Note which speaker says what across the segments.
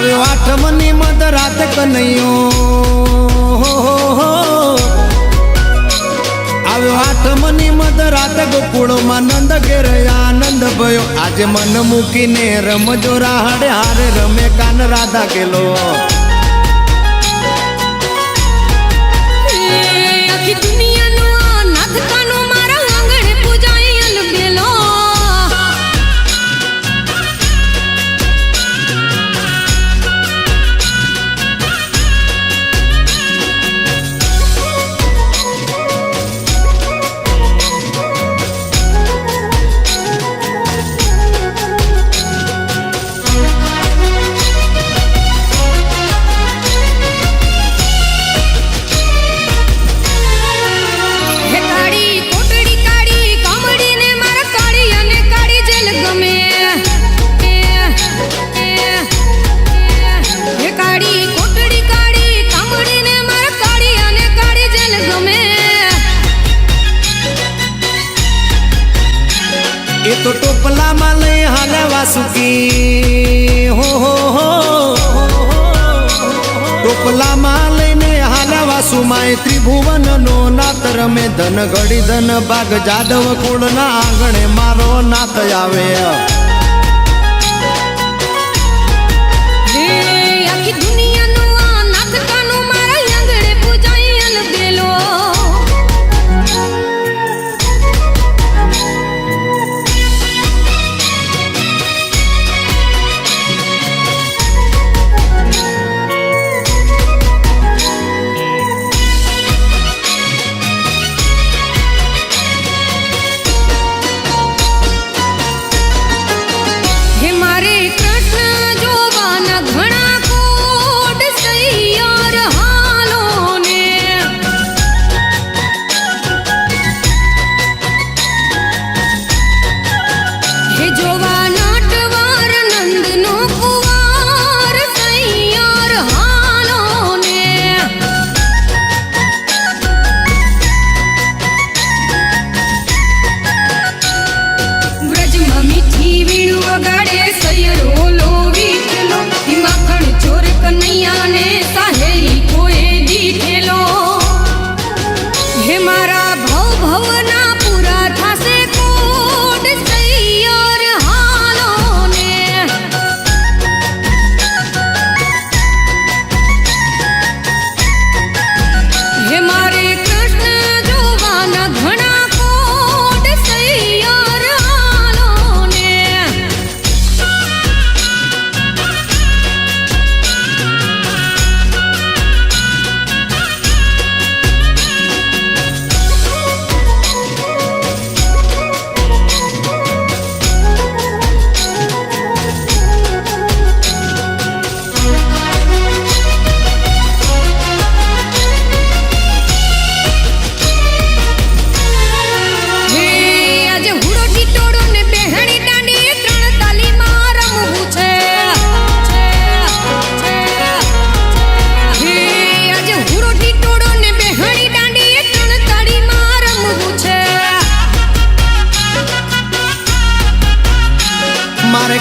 Speaker 1: આવ્યો આઠમની મધ રાત કનૈયો આવ્યો આઠમની મધ રાત ગોકુળમાં નંદ ઘેર આનંદ ભયો આજે મન મૂકીને રમજો રાહડે હારે રમે કાન રાધા કેલો
Speaker 2: આખી દુનિયાનો નાથ કાનો મારા આંગણે પૂજાય અલબેલો
Speaker 1: એ તો ટોપલામાં લઈ હાલે વાસુકી હો ટોપલામાં લઈને હાલે વાસુમાં ત્રિભુવનનો નાથ રમે ધન ઘડી ધન ભાગ જાદવ કુળના આંગણે મારો નાથ આવે
Speaker 2: આખી દુનિયાનો નાથ કાનો મારા આંગણે પૂજાય અલબેલો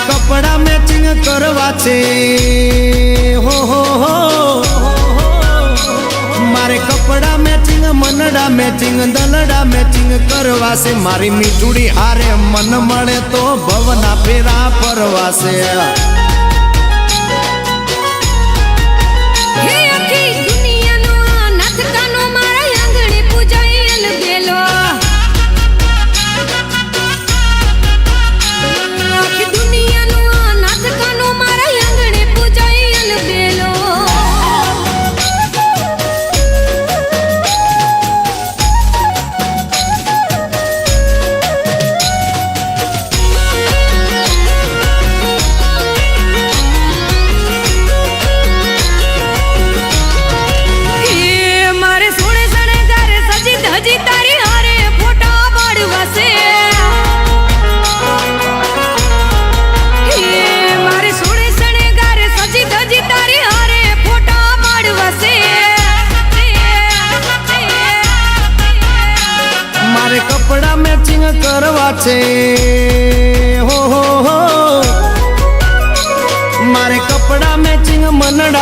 Speaker 1: કપડા મેચિંગ કરવા છે હો મારે કપડા મેચિંગ મનડા મેચિંગ દલડા મેચિંગ કરવા છે મારી મીઠુડી હારે મન મળે તો ભવના ફેરા ફરવા છે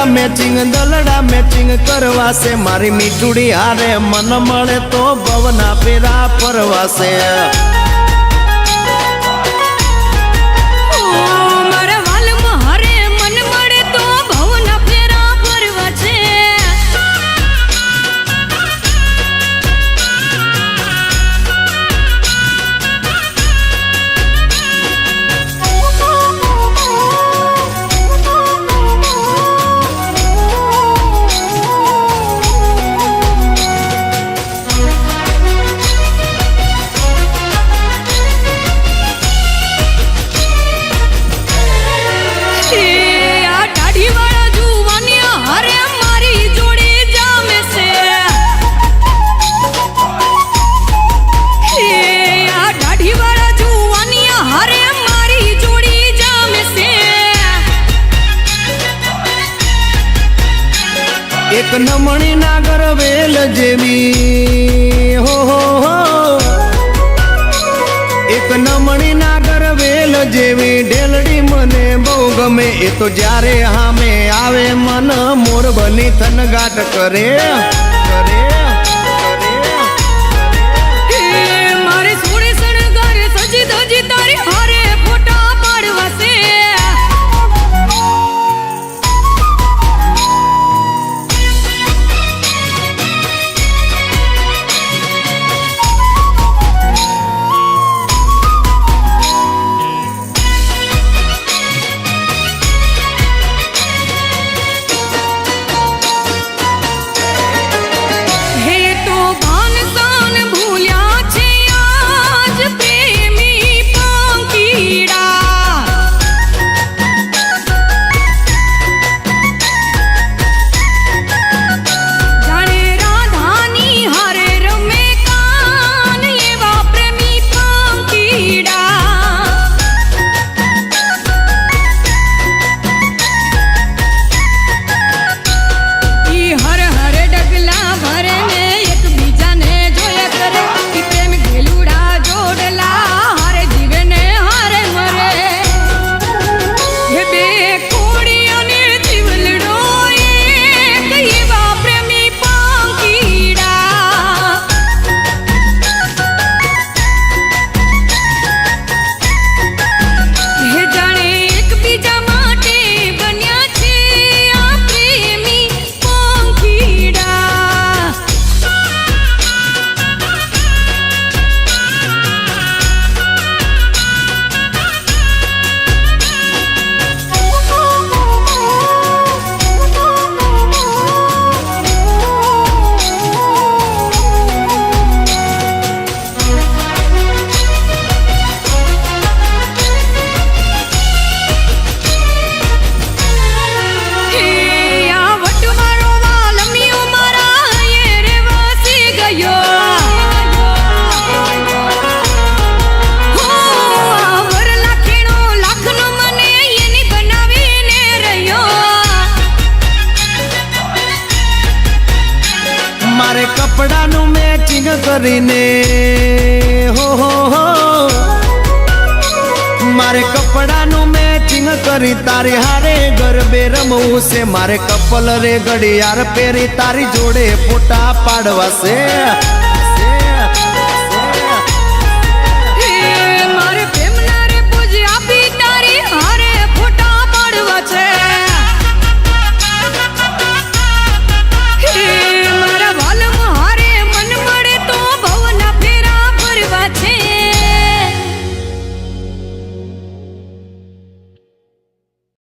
Speaker 1: મેચિંગ દલડા મેચિંગ કરવાશે મારી મીઠુડી હારે મન મળે તો ભવના ફેરા ફરવાશે
Speaker 2: મારા વાલમાં હારે મન મળે તો ભવના ફેરા ફરવા છે
Speaker 1: એક નમણી નાગર વેલ જેવી હો હો હો એક નમણી નાગર વેલ જેવી ઢેલડી મને બહુ ગમે એ તો જ્યારે હામે આવે મન મોર બની થનગાટ કરે કરે
Speaker 2: મારે સોળે શણગાર સજી ધજી તારી હારે ફોટા પાડવાશે
Speaker 1: મારે કપડાનું મેચિંગ કરીને હો હો હો મારે કપડાનું મેચિંગ કરી તારી હારે ગરબે રમવું છે મારે કપલ રે ઘડિયાળ પહેરી તારી જોડે ફોટા પાડવાશે